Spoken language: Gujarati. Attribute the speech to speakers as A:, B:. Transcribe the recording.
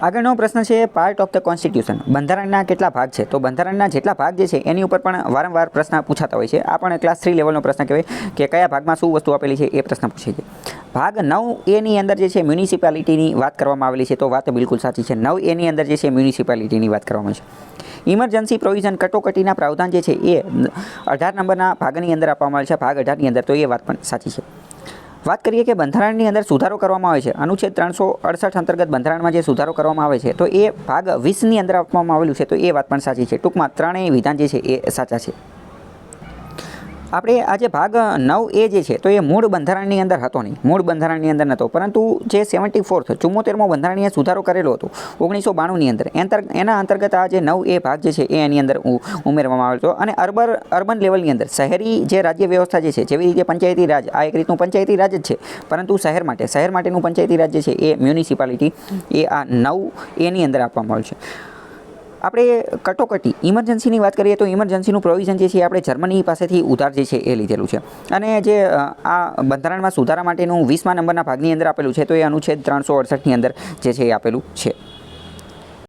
A: આગળનો પ્રશ્ન છે પાર્ટ ઓફ ધ કોન્સ્ટિટ્યુશન, બંધારણના કેટલા ભાગ છે? તો બંધારણના જેટલા ભાગ જે છે એની ઉપર પણ વારંવાર પ્રશ્ન પૂછાતા હોય છે. આ પણ ક્લાસ 3 લેવલનો પ્રશ્ન કહેવાય કે કયા ભાગમાં શું વસ્તુ આપેલી છે એ પ્રશ્ન પૂછે છે. ભાગ 9A ની અંદર જે છે મ્યુનિસિપાલિટીની વાત કરવામાં આવેલી છે, તો વાત બિલકુલ સાચી છે. 9A ની અંદર જે છે મ્યુનિસિપાલિટીની વાત કરવામાં છે. ઇમરજન્સી પ્રોવિઝન કટોકટીના પ્રાવધાન જે છે એ 18 નંબરના ભાગની અંદર આપવામાં આવે છે, ભાગ 18 ની અંદર, તો એ વાત પણ સાચી છે. વાત કરીએ કે બંધારણની અંદર સુધારો કરવામાં આવે છે, અનુચ્છેદ 368 અંતર્ગત બંધારણમાં જે સુધારો કરવામાં આવે છે તો એ ભાગ 20 ની અંદર આપવામાં આવેલું છે, તો એ વાત પણ સાચી છે. ટૂંકમાં ત્રણેય વિધાન જે છે એ સાચા છે. આપણે આ જે ભાગ 9A જે છે તો એ મૂળ બંધારણની અંદર હતો નહીં, મૂળ બંધારણની અંદર નહોતો, પરંતુ જે 74મો બંધારણીય સુધારો કરેલો હતો 1992ની અંદર, એના અંતર્ગત આ જે 9A ભાગ જે છે એ એની અંદર ઉમેરવામાં આવ્યો હતો. અને અર્બન લેવલની અંદર શહેરી જે રાજ્ય વ્યવસ્થા જે છે, જેવી રીતે પંચાયતી રાજ, આ એક રીતનું પંચાયતી રાજ જ છે, પરંતુ શહેર માટેનું પંચાયતી રાજ જે છે એ મ્યુનિસિપાલિટી એ આ 9A ની અંદર આપવામાં આવ્યું છે. આપણે કટોકટી ઇમરજન્સીની વાત કરીએ તો ઇમરજન્સીનું પ્રોવિઝન જે છે આપણે જર્મની પાસેથી ઉધાર જે છે એ લીધેલું છે. અને જે આ બંધારણમાં સુધારા માટેનું 20મા નંબરના ભાગની અંદર આપેલું છે તો એ અનુચ્છેદ 368ની અંદર જે છે એ આપેલું છે.